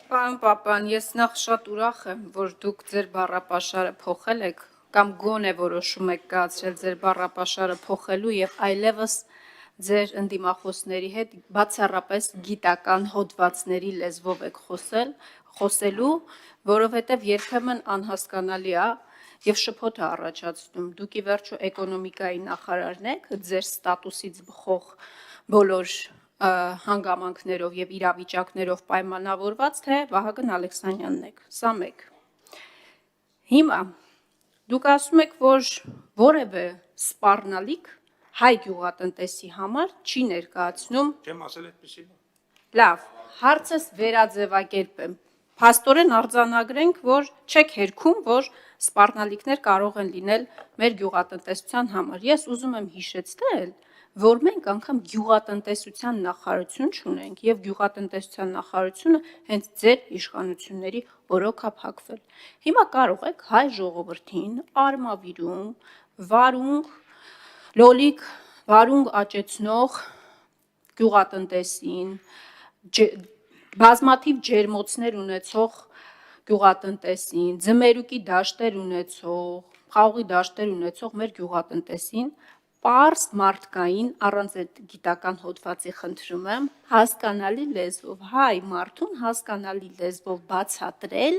Պարոն Պապյան, ես նախ շատ ուրախ եմ, որ դուք ձեր բառապաշարը փոխել եք կամ գոնե որոշում եք կայացրել ձեր բառապաշարը փոխելու եւ այլևս ձեր ընդդիմախոսների հետ բացառապես գիտական հոդվածների լեզվով եք խոսելու, որովհետեւ երբեմն անհասկանալի է եւ շփոթ է առաջացնում։ Դուք ի վերջո էկոնոմիկայի նախարարն եք, ձեր ստատուսից բխող բոլոր հանգամանքներով եւ իրավիճակներով պայմանավորված, թե Վահագն Ալեքսանյանն եք, սա մեկ։ Հիմա դուք ասում եք, որ որևէ սպառնալիք հայ գյուղատնտեսի համար չի ներկայացնում։ Չեմ ասել այդպեսի։ Լավ, հարցս վերաձևակերպեմ։ Փաստորեն արձանագրենք, որ չեք հերքում, որ սպառնալիքներ կարող են լինել մեր գյուղատնտեսության համար։ Ես ուզում եմ հիշեցնել, որ մենք անգամ գյուղատնտեսության նախարարություն չունենք եւ գյուղատնտեսության նախարարությունը հենց ձեր իշխանությունների օրոք է փակվել։ Հիմա կարող եք հայ ժողովրդին արմավիրում, լոլիկ վարունգ աճեցնող գյուղատնտեսին, բազմաթիվ ջերմոցներ ունեցող գյուղատնտեսին, ձմերուկի դաշտեր ունեցող, խաղողի դաշտեր ունեցող մեր գյուղատնտեսին պարզ մարդկային, առանց այդ գիտական հոդվածի խնդրում եմ, հասկանալի լեզվով, հայ մարդուն հասկանալի լեզվով բացատրել,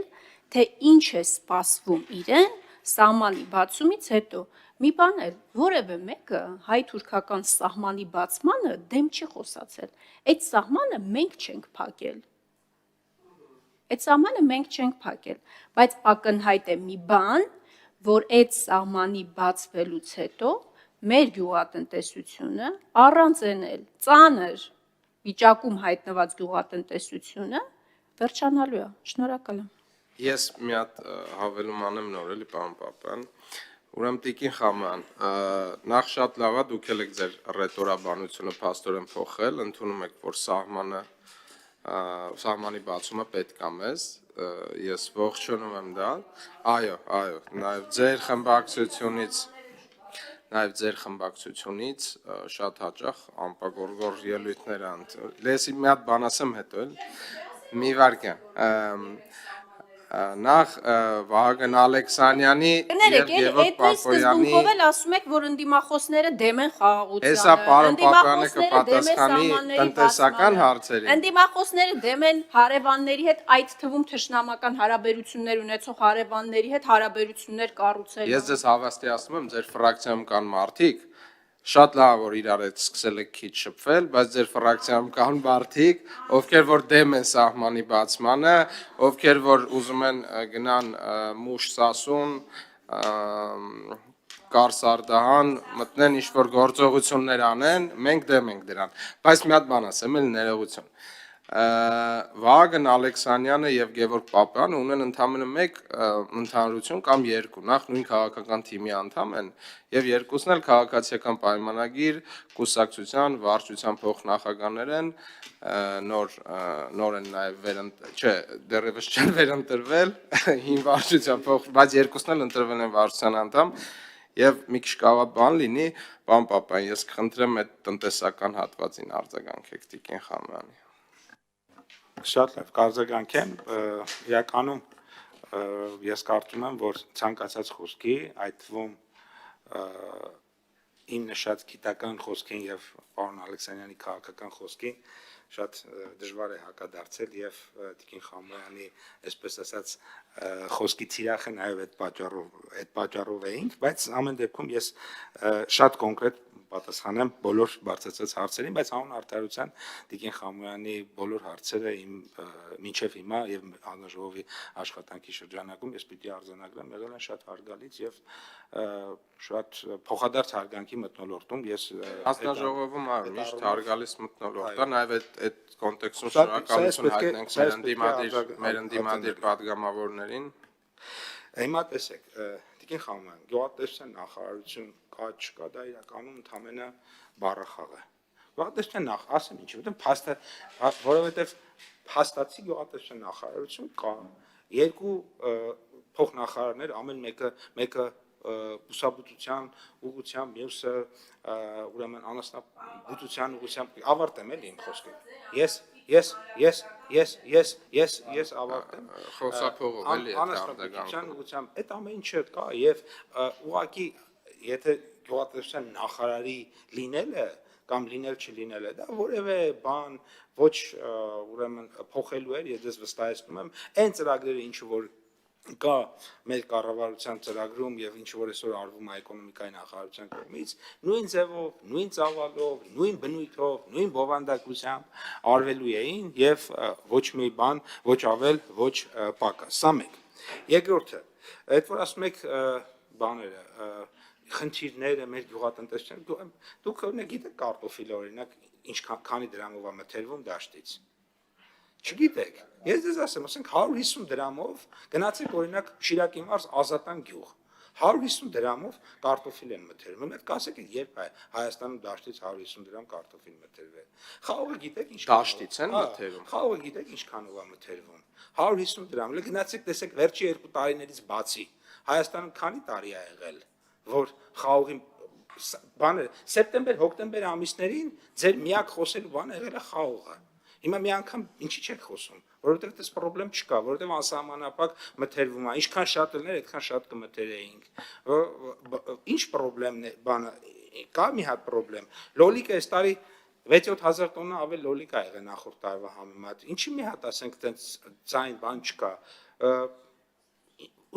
թե ինչ է սպասվում իրեն սահմանի բացումից հետո։ Մի բան էլ, որևէ մեկը հայ-թուրքական սահմանի բացմանը դեմ չի խոսացել։ Այդ սահմանը մենք չենք փակել, բայց ակնհայտ է մի բան, որ այդ սահմանի բացվելուց հետո մեր գյուղատնտեսությունը առանց էլ ծանր վիճակում հայտնված գյուղատնտեսությունը վերջանալու է։ Շնորհակալ եմ։ Ես մի հատ հավելում անեմ նոր էլի պարոն Պապյան։ Ուրեմն Տիկին Խաման, նախ շատ լավ է դուք եք ձեր ռետորաբանությունը փաստորեն փոխել, ընդունում եք, որ սահմանի բացումը պետք է մեզ, ես ողջունում եմ դա։ Այո, նաև ձեր խմբակցությունից շատ հաճախ անպագորգոր ելույթներ են։ Լեսի մի հատ բան ասեմ հետո էլ։ Մի վարքյան։ Նախ Վահագն Ալեքսանյանի եւ Գևորգ Պապոյանի Ով ասում եք, որ ընդդիմախոսները դեմ են խաղաղությանը։ Հեսա պարոն Պապյանը կպատասխանի տնտեսական հարցերին։ Ընդդիմախոսները դեմ են հարևանների հետ, այդ թվում թշնամական հարաբերություններ ունեցող հարևանների հետ հարաբերություններ կառուցել։ Ես ձեզ հավաստիացնում եմ, ձեր ֆրակցիայում կան մարդիկ, շատ լավ որ իրար հետ սկսել եք քիչ շփվել, բայց ձեր ֆրակցիայում կան մարդիկ, ովքեր որ դեմ են սահմանի բացմանը, ովքեր որ ուզում են գնան Մուշ Սասուն, Կարսարդահան, մտնեն ինչ-որ գործողություններ անեն, մենք դեմ ենք դրան, բայց մի հատ բան ասեմ, էլ ներողություն։ Վահագն Ալեքսանյանը եւ Գևորգ Պապյանը ունեն ընդամենը մեկ ընդհանրություն կամ երկու, նախ նույն քաղաքական թիմի անդամ են եւ երկուսն էլ քաղաքացիական պայմանագիր, կուսակցության, վարչության փոխնախագահներ են, նոր են նաեւ դեռևս չեն վերընտրվել, հին վարչության բայց երկուսն էլ ընտրվել են վարչության անդամ եւ մի քիչ կարող բան լինի, պարոն Պապյան, ես կխնդրեմ այդ տնտեսական հատվածին արձագանքեք Տիկին Խամյանի։ Շատ լավ, կարձագանքեմ, իրականում ես կարծում եմ, որ ցանկացած խոսքի, այդ թվում իմ նշած գիտական խոսքին եւ պարոն Ալեքսանյանի քաղաքական խոսքին շատ դժվար է հակադարձել եւ Տիկին Խամոյանի, այսպես ասած, խոսքի թիրախը նաեւ այդ պատճառով էինք, բայց ամեն դեպքում ես շատ կոնկրետ պատասխանեմ բոլոր բարձրացած հարցերին, բայց անուն արդարության Տիկին Խամոյանի բոլոր հարցերը իմ մինչև հիմա եւ հանրաժողովի աշխատանքի շրջանակում ես պիտի արձանագրեմ, եղել են շատ հարգալից եւ շատ փոխադարձ հարգանքի մթնոլորտում ես հանրաժողովում միշտ հարգալից մթնոլորտ է, նաեւ այդ կոնտեքստում շնորհակալություն հայտնենք մեր ընդդիմադիր падգամավորներին։ Հիմա տեսեք, Տիկին Խամոյան, գյուղատնտեսության նախարարություն կա չկա, դա իրականում ընդամենը բառախաղ է։ Գյուղատնտեսության ասեմ ինչի, որովհետև փաստացի գյուղատնտեսության նախարարություն կա, երկու փոխնախարարներ, ամեն մեկը բուսաբուծության ուղղությամբ, մյուսը ուրեմն անասնաբուծության ուղղությամբ ավարտեմ էլի իմ խոսքը։ ես ավարտեմ Խոսափողով էլի այդ անաստատության ուղղությամբ այդ ամեն ինչը կա եւ ուղղակի եթե գյուղատնտեսության նախարարի լինելը կամ լինել չլինելը դա որևէ բան ոչ ուրեմն փոխելու էր ես ձեզ վստահեցնում եմ այն ծրագրերը ինչ որ կա մեր կառավարության ծրագրում եւ ինչ որ այսօր արվում է էկոնոմիկայի նախարարության կողմից նույն ձևով, նույն ծավալով, նույն բնույթով, նույն բովանդակությամբ արվելու էին եւ ոչ մի բան, ոչ ավել, ոչ պակաս։ Սա մեկ։ Երկրորդը, այդ որ ասում եք բաները, խնդիրները մեր գյուղատնտեսության, դուք օրինակ գիտեք կարտոֆիլը օրինակ ինչքանի դրամով է մթերվում դաշտից։ Չգիտեք, ես ձեզ ասեմ, ասենք 150 դրամով գնացեք օրինակ Շիրակի մարզ Ազատան գյուղ, 150 դրամով կարտոֆիլ են մթերվում, այդ կասեք երբ է Հայաստանում դաշտից 150 դրամ կարտոֆիլ մթերվել։ Խաղողը գիտեք ինչ Դաշտից են մթերվում։ Խաղողը գիտեք ինչքանով է մթերվում, 150 դրամ, գնացեք տեսեք վերջի 2 տարիներից բացի, Հայաստանում քանի տարի է եղել, որ խաղողի բանը սեպտեմբեր, հոկտեմբեր ամիսներին ձեր միակ խոսելու բանը եղել է խաղողը։ Հիմա մի անգամ ինչի՞ չեք խոսում, որովհետև այս խնդրեմ չկա, որովհետև անսահմանափակ մթերվում է, ինչքան շատ լներ, այդքան շատ կմթերեինք։ Ինչ խնդրեմն է, բանը կա մի հատ խնդրեմ։ Լոլիկը այս տարի 6-7 հազար տոննա ավել լոլիկ ա եղել նախորդ տարվա համեմատ։ Ինչի՞ մի հատ ասենք տենց ձայն բան չկա։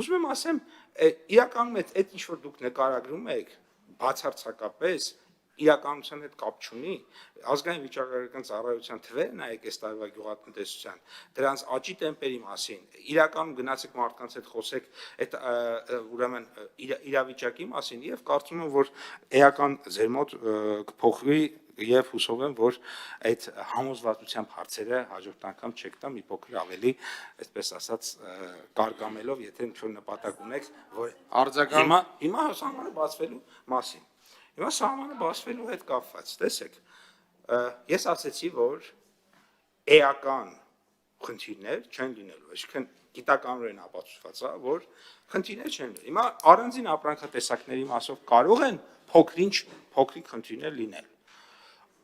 Ուզում եմ ասեմ, իրականում այդ ինչ որ դուք նկարագրում եք, բացարձակապես իրականության հետ կապ չունի, ազգային վիճակագրական ծառայության թվերը նայեք այս տարվա գյուղատնտեսության, դրանց աճի տեմպերի մասին, իրականում գնացեք մարդկանց հետ խոսեք այդ ուրեմն իրավիճակի մասին եւ կարծում եմ, որ էական ձեր մոտ կփոխվի եւ հուսով եմ, որ այդ համոզվածությամբ հարցերը հաջորդ անգամ չեք տա մի փոքր ավելի, այսպես ասած, կարգամելով, եթե ինչ-որ նպատակ ունեք, որ արձագանք հիմա սահմանը բացվելու մասին։ Հիմա սահմանը բացվելու հետ կապված, տեսեք, ես ասեցի, որ էական խնդիրներ չեն լինելու, այսինքն գիտականորեն ապացուցված է, որ խնդիրներ չեն լինելու։ Հիմա առանձին ապրանքատեսակների մասով կարող են փոքրիկ խնդիրներ լինել։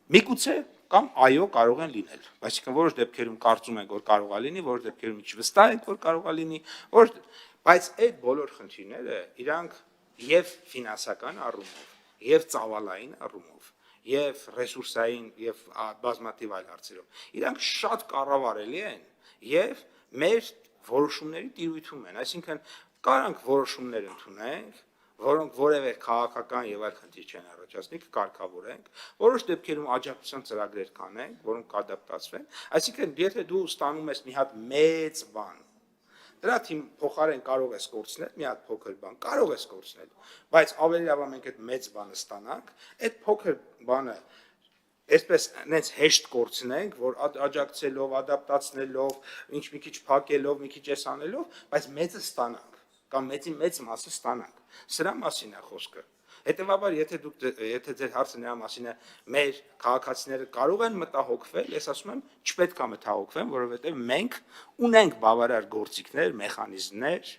Միգուցե կամ այո կարող են լինել, այսինքն որոշ դեպքերում կարծում ենք, որ կարող է լինի, որոշ դեպքերում չվստահ ենք, որ կարող է լինի, բայց այդ բոլոր խնդիրները իրանք եւ ֆինանսական առումով եւ ծավալային առումով եւ ռեսուրսային եւ բազմաթիվ այլ հարցերով իրանք շատ կառավարելի են եւ մեր որոշումների տիրույթում են, այսինքն կարանք որոշումներ ընդունենք, որոնք որևէ քաղաքական եւ այլ խնդիր չեն առաջացնի, կարգավորենք, որոշ դեպքերում աջակցության ծրագրեր կանենք, որոնք կադապտացվեն, այսինքն եթե դու ստանում ես մի հատ մեծ բան, դրա թիմ փոխարեն կարող ես կորցնել մի հատ փոքր բան, կարող ես կորցնել, բայց ավելի լավ է մենք այդ մեծ բանը ստանանք, այդ փոքր բանը այսպես նենց հեշտ կորցնենք, որ աջակցելով, ադապտացնելով, ինչ մի քիչ փակելով, մի քիչ էսանելով, բայց մեծը ստանանք կամ մեծի մեծ մասը ստանանք։ Սրա մասին է խոսքը։ Հետևաբար, եթե ձեր հարցը նրա մասին է, մեր քաղաքացիները կարող են մտահոգվել, ես ասում եմ, չպետք է մտահոգվեն, որովհետև մենք ունենք բավարար գործիքներ, մեխանիզմներ,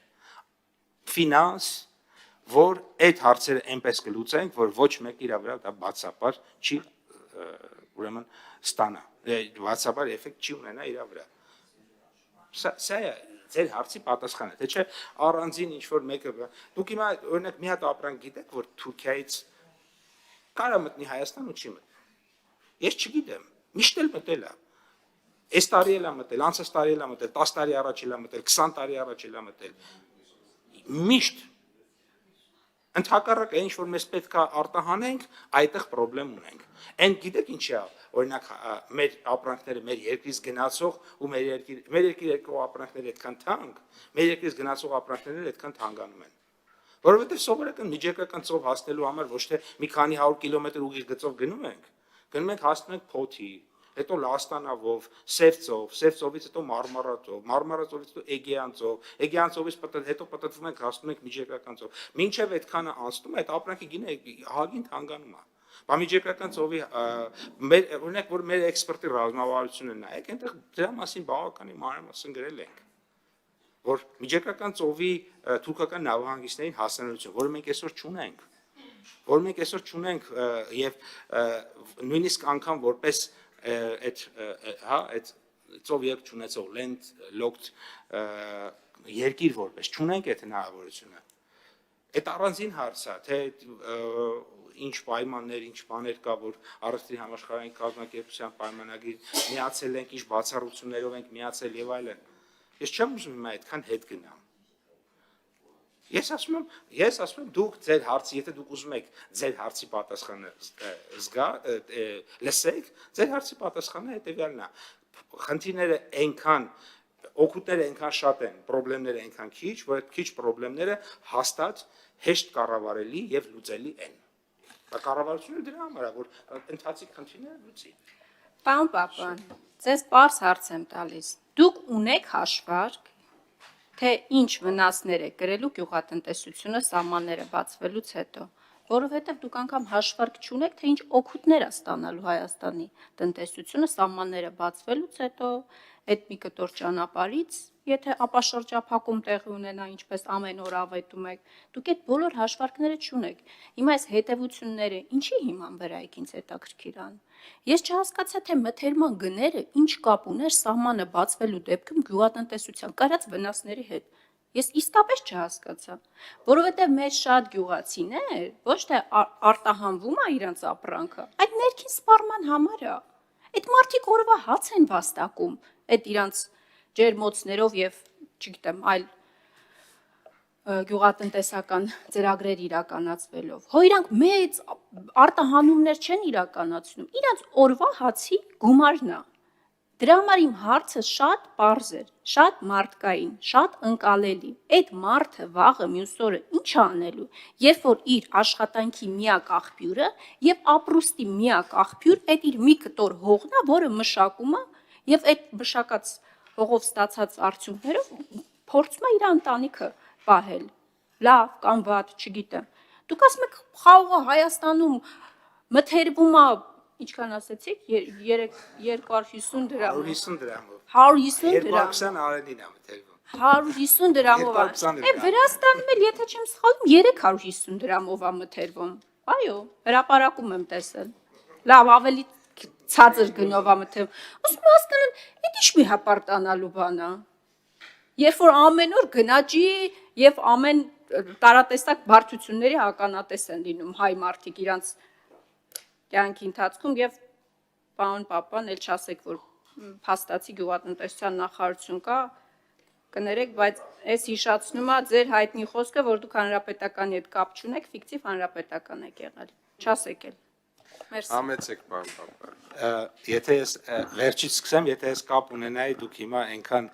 ֆինանս, որ այդ հարցերը այնպես կլուծենք, որ ոչ մեկ իր վրա դա բացապար չի ուրեմն ստանա, բացապար էֆեկտ չի ունենա իր վրա։ Սա է ձեր հարցի պատասխանը, թե չէ առանձին ինչ որ մեկը դուք հիմա օրինակ մի հատ ապրանք գիտեք, որ Թուրքիայից կարա մտնի Հայաստան ու չի մտնի։ Ես չգիտեմ, միշտ էլ մտել է։ Այս տարի էլ է մտել, անցած տարի էլ է մտել, 10 տարի առաջ էլ է մտել, 20 տարի առաջ էլ է մտել։ Միշտ Ընդհակառակ ինչ որ մեզ պետք է արտահանենք, այդտեղ խնդրեմ ունենք։ Այն գիտեք ինչի է, օրինակ մեր ապրանքները մեր երկրից գնացող ու մեր երկրի երկու ապրանքները այդքան թանկ, մեր երկրից գնացող ապրանքները այդքան թանկանում են։ Որովհետև սովորական միջակայական ծով հասնելու համար ոչ թե մի քանի 100 կիլոմետր ուղիղ գծով գնում ենք հասնում ենք Փոթի, հետո Լաստանավով, Սև ծովից հետո Մարմարա ծով, Մարմարա ծովից հետո Էգեյան ծով, Էգեյան ծովից հետո պատտվում ենք հասնում ենք միջակայական ծով։ Մինչև այդքանը անցնում է, այդ ապրանքի գինը ահագին թանկանում է։ Միջակայական ծովի օրինակ որ մեր էքսպորտի ռազմավարությունը նայեք, այնտեղ դրա մասին բավականին մանրամասն գրել ենք, որ միջակայական ծովի թուրքական նավահանգիստներին հասանելիություն, որը մենք այսօր չունենք, եւ նույնիսկ անգամ որպես այդ ծով երկ չունեցող land locked երկիր որպես չունենք այդ հնարավորությունը։ Այդ առանձին հարց է, թե ինչ պայմաններ, ինչ բաներ կա, որ առևտրի համաշխարհային կազմակերպության պայմանագիր միացել ենք, ինչ բացառություններով ենք միացել եւ այլն։ Ես չեմ ուզում հիմա այդքան հետ գնամ։ Ես ասում եմ դուք ձեր հարցի, եթե դուք ուզում եք ձեր հարցի պատասխանը լսեք, ձեր հարցի պատասխանը հետեւյալն է։ Խնդիրները այնքան օգուտները այնքան շատ են, խնդիրները այնքան քիչ, որ այդ քիչ խնդիրները հաստատ հեշտ կառավարելի եւ լուծելի են։ Դա կառավարությունը դրա համար է, որ ընթացիկ խնդիրները լուծի։ Պարոն Պապյան, ձեզ պարզ հարց եմ տալիս։ Դուք ունեք հաշվարկ, թե ինչ վնասներ է կրելու գյուղատնտեսությունը սահմանները բացվելուց հետո, որովհետև դուք անգամ հաշվարկ չունեք, թե ինչ օգուտներ է ստանալու Հայաստանի տնտեսությունը սահմանները բացվելուց հետո, այդ մի կտոր ճանապարհից, եթե ապաշրջափակում տեղի ունենա, ինչպես ամեն օր ավետում եք, դուք այդ բոլոր հաշվարկները չունեք։ Հիմա այս հետևությունները ինչի հիման վրա եք ինձ հետաքրքիր անում։ Ես չհասկացա, թե մթերման գները ինչ կապ ուներ սահմանը բացվելու դեպքում գյուղատնտեսության կայացած վնասների հետ։ Ես իսկապես չհասկացա, որովհետև մեր շատ գյուղացիներ ոչ թե արտահանվում է իրենց ապրանքը, այլ ներքին սպառման համար է։ Այդ մարդիկ օրվա հաց են վաստակում, այդ իրանց ջերմոցներով եւ, չգիտեմ, այլ գյուղատնտեսական ծրագրեր իրականացվելով։ Հո իրանք մեծ արտահանումներ չեն իրականացնում, իրանց օրվա հացի գումարն է։ Դրա համար իմ հարցը շատ պարզ էր, շատ մարդկային, շատ ընկալելի։ Այդ մարդը վաղը մյուս օրը ինչ է անելու, երբ որ իր աշխատանքի միակ աղբյուրը եւ ապրուստի միակ աղբյուր այդ իր մի կտոր հողն է, որը մշակում է եւ այդ մշակած հողով ստացած արդյունքներով փորձում է իր ընտանիքը պահել։ Լավ կամ վատ, չգիտեմ։ Դուք ասում եք խաղողը Հայաստանում մթերվում է, ինչքան ասեցիք, 250 դրամով։ 150 դրամով։ 150 դրամ։ 220 արենին է մթերվում։ 150 դրամով է։ 220 Է Վրաստանում էլ, եթե չեմ սխալվում, 350 դրամով է մթերվում։ Այո, հրապարակում եմ տեսել։ Լավ, ավելի ցածր գնով է մթերվում։ Ասում եմ հասկանան, այդ ի՞նչ մի հապարտանալու բան է։ Երբ որ ամեն օր գնաճի եւ ամեն տարատեսակ բարդությունների ականատես են լինում հայ մարդիկ իրանց կյանքի ընթացքում եւ պարոն Պապյան, էլ չասեք, որ փաստացի գյուղատնտեսության նախարարություն կա, կներեք, բայց այս հիշացնում է ձեր հայտնի խոսքը, որ դուք հանրապետականի հետ կապ չունեք, ֆիկտիվ հանրապետական եք եղել։ Չասեք էլ։ Մերսի։ Համեցեք, պարոն Պապյան։ Եթե ես վերջից սկսեմ, եթե ես կապ ունենայի, դուք հիմա այնքան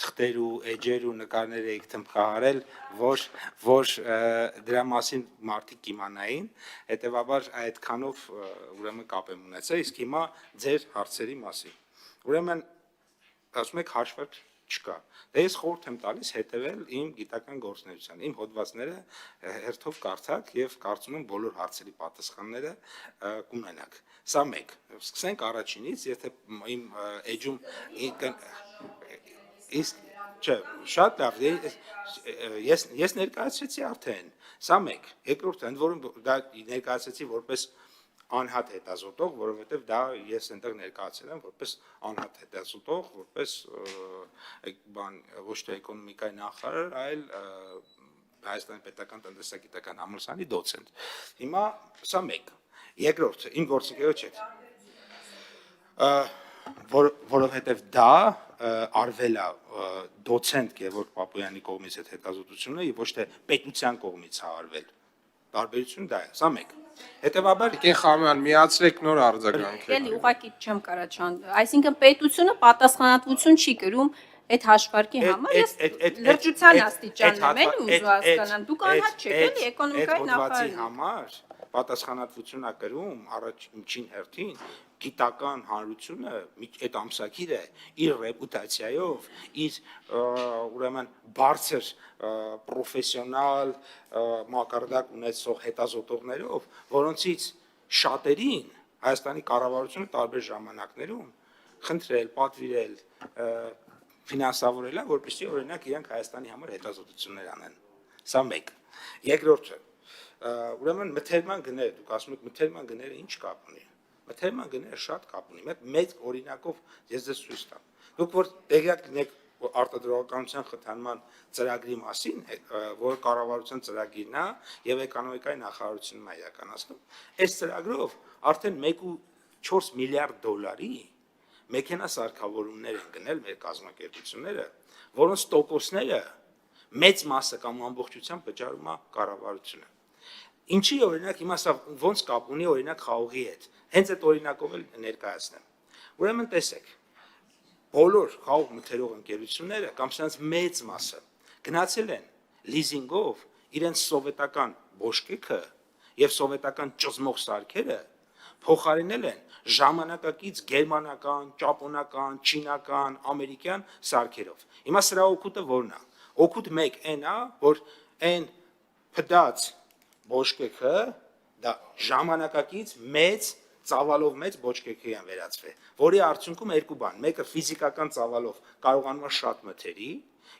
թղթեր ու էջեր ու նկարներ եք թմբկահարել, որ դրա մասին մարդիկ իմանային, հետևաբար այդքանով ուրեմն կապ եմ ունեցել, իսկ հիմա ձեր հարցերի մասին։ Ուրեմն ասում եք հաշվարկ չկա։ Դե ես խորհուրդ եմ տալիս հետևել իմ գիտական գործունեությանը, իմ հոդվածները հերթով կարդաք եւ կարծում եմ բոլոր հարցերի պատասխանները կունենաք։ Սա մեկ։ Սկսենք առաջինից, եթե իմ էջում իսկ չէ, շատ լավ, ես ներկայացրեցի արդեն, սա մեկ։ Երկրորդ, ընդ որում դա ներկայացրեցի որպես անհատ հետազոտող, որովհետև դա ես այնտեղ ներկայացել եմ որպես անհատ հետազոտող, որպես բան ոչ թե էկոնոմիկայի նախարար, այլ Հայաստանի պետական տնտեսագիտական համալսարանի դոցենտ։ Հիմա սա մեկ։ Երկրորդը իմ գործընկերոջ հետ։ Որովհետև դա արվել է դոցենտ Գևորգ Պապոյանի կողմից այդ հետազոտությունը եւ ոչ թե պետության կողմից է արվել։ Տարբերությունը դա է, սա մեկ։ Հետևաբար Տիկին Խամյան, միացրեք նոր արձագանքեր։ Էլի ուղղակի չեմ կարա չան։ Այսինքն պետությունը պատասխանատվություն չի կրում այդ հաշվարկի համար։ Ես լրջության աստիճանն եմ էլի ուզում հասկանամ։ Դուք անհատ չեք էլի էկոնոմիկայի նախարարի համար պատասխանատվություն է կրում առաջին հերթին գիտական հանրությունը այդ ամսագիրը իր ռեպուտացիայով, իր ուրեմն բարձր պրոֆեսիոնալ մակարդակ ունեցող հետազոտողներով, որոնցից շատերին Հայաստանի կառավարությունը տարբեր ժամանակներում խնդրել, պատվիրել, ֆինանսավորել, որպեսզի օրինակ իրանք Հայաստանի համար հետազոտություններ անեն։ Սա մեկ։ Երկրորդը, ուրեմն մթերման գները, դուք ասում եք մթերման գները ինչ կապ ունի։ մթերման գները շատ կապ ունի։ Մեծ օրինակով ես ձեզ ցույց տամ։ Դուք որ տեղյակ լինեք արտադրողականության խթանման ծրագրի մասին, որը կառավարության ծրագիրն է եւ էկոնոմիկայի նախարարությունն է իրականացնում, այս ծրագրով արդեն 1.4 միլիարդ դոլարի մեքենա սարքավորումներ են գնել մեր կազմակերպությունները, որոնց տոկոսները մեծ մասը կամ ամբողջությամբ վճարում է կառավարությունը։ Ինչի օրինակ հիմա սա ոնց կապ ունի օրինակ խաղողի հետ։ Հենց այդ օրինակով էլ ներկայացնեմ։ Ուրեմն տեսեք, բոլոր խաղող մթերող ընկերությունները կամ սրանց մեծ մասը գնացել են լիզինգով իրենց սովետական բոշկեքը եւ սովետական ճզմող սարքերը փոխարինել են ժամանակակից գերմանական, ճապոնական, չինական, ամերիկյան սարքերով։ Հիմա սրա օգուտը ո՞րն է։ Օգուտ 1 այն է, որ այն փդած բոշկեքը դա ժամանակակից մեծ ծավալով մեծ բոճկեքի են վերածվել, որի արդյունքում երկու բան, մեկը ֆիզիկական ծավալով կարողանում է շատ մթերի,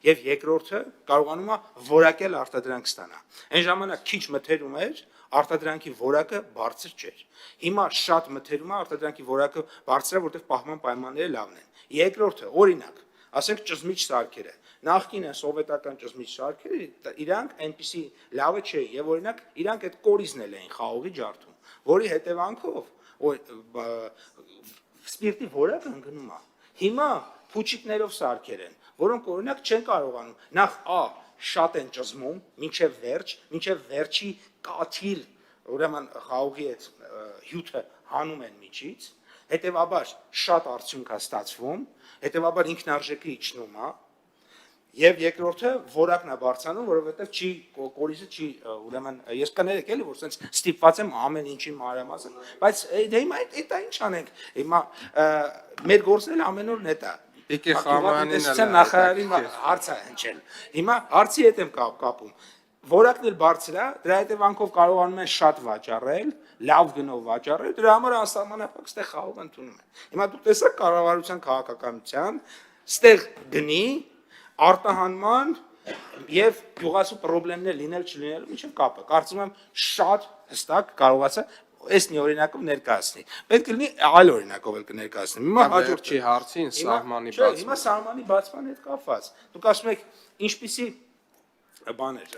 եւ երկրորդը կարողանում է որակել արտադրանք ստանա։ Այն ժամանակ քիչ մթերում էր, արտադրանքի որակը բարձր չէր։ Հիմա շատ մթերում է, արտադրանքի որակը բարձր է, որտեղ պահման պայմանները լավն են։ Երկրորդը, օրինակ, ասենք ճզմիչ սարքերը։ Նախկինը սովետական ճզմիչ սարքերը իրանք այնպեսի լավը չէ եւ օրինակ իրանք այդ կորիզն էին խաղողի ջարդում, որի հետևանքով սպիրտի որակը ընկնում է։ Հիմա փուչիկներով սարքեր են, որոնք օրինակ չեն կարողանում նախ շատ են ճզմում, մինչև վերջի կաթիլ, ուրեմն խաղողի այդ հյութը հանում են միջից, հետևաբար շատ արդյունք է ստացվում, հետևաբար ինքնարժեքը իջնում է, եւ երկրորդը որակն է բարձրանում, որովհետեւ կորիզը չի, ուրեմն ես կներեք էլի, որ sense ստիպված եմ ամեն ինչի մանրամասն, բայց դե հիմա դա ինչ անենք, հիմա մեր գործն էլ ամեն օրն է դա։ Պիկի Խամանյանին էլ նախարարին հարց է հնչել։ Հիմա հարցի հետ եմ կապում։ Որակն էլ բարձր է, դրա հետևանքով կարողանում են շատ վաճառել, լավ գնով վաճառել, դրա համար անսահմանափակ ստեղ խաղող ընդունում են։ Հիմա դուք տեսաք կառավարության քաղաքականության, ստեղ գնի արտահանման եւ գյուղացու խնդիրներ լինել չլինելու միջև կապը։ Կարծում եմ շատ հստակ կարողացա այս մի օրինակով ներկայացնի։ Պետք է լինի այլ օրինակով էլ կներկայացնեմ։ Հիմա հաջորդ չի հարցին սահմանի բացման։ Հիմա սահմանի բացման հետ կապված։ Դուք ասում եք ինչպիսի բաներ,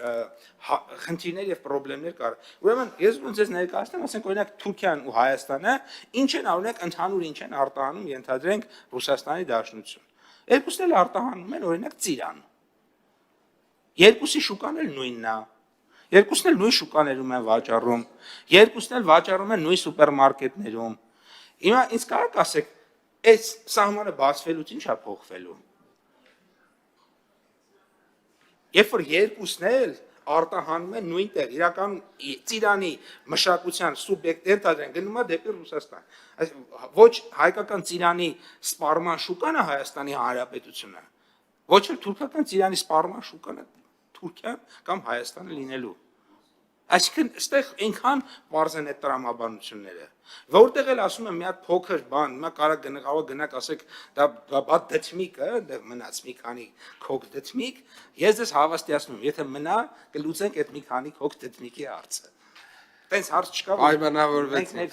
խնդիրներ եւ խնդիրներ կար։ Ուրեմն ես ոնց ես ներկայացնեմ, ասենք օրինակ Թուրքիան ու Հայաստանը ինչ են օրինակ ընդհանուր ինչ են արտահանում, ենթադրենք Ռուսաստանի Դաշնություն։ Երկուսն էլ արտահանում են օրինակ ծիրան։ Երկուսի շուկան էլ նույնն է։ Երկուսն էլ նույն շուկաներում են վաճառում։ Երկուսն էլ վաճառում են նույն սուպերմարկետներում։ Հիմա ինձ կարաք ասեք, այս սահմանը բացվելուց ինչ է փոխվելու։ Երբ որ երկուսն էլ արտահանում են նույնտեղ, իրականում ծիրանի մշակության սուբյեկտ ենթադրեն գնում է դեպի Ռուսաստան։ Ոչ հայկական ծիրանի սպառման շուկան է Հայաստանի Հանրապետությունը, ոչ էլ թուրքական ծիրանի սպառման շուկան է Թուրքիան կամ Հայաստանը լինելու։ Այսինքն այստեղ այնքան բարձ են այդ տրամաբանությունները, որտեղ էլ ասում եմ մի հատ փոքր բան, հիմա կարող գնաք ասեք դա բադ դդմիկը, այնտեղ մնաց մի քանի քոք դդմիկ, ես ձեզ հավաստիացնում, եթե մնա կլուծենք այդ մի քանի քոք դդմիկի հարցը։ Տենց հարց չկա, պայմանավորվեցինք։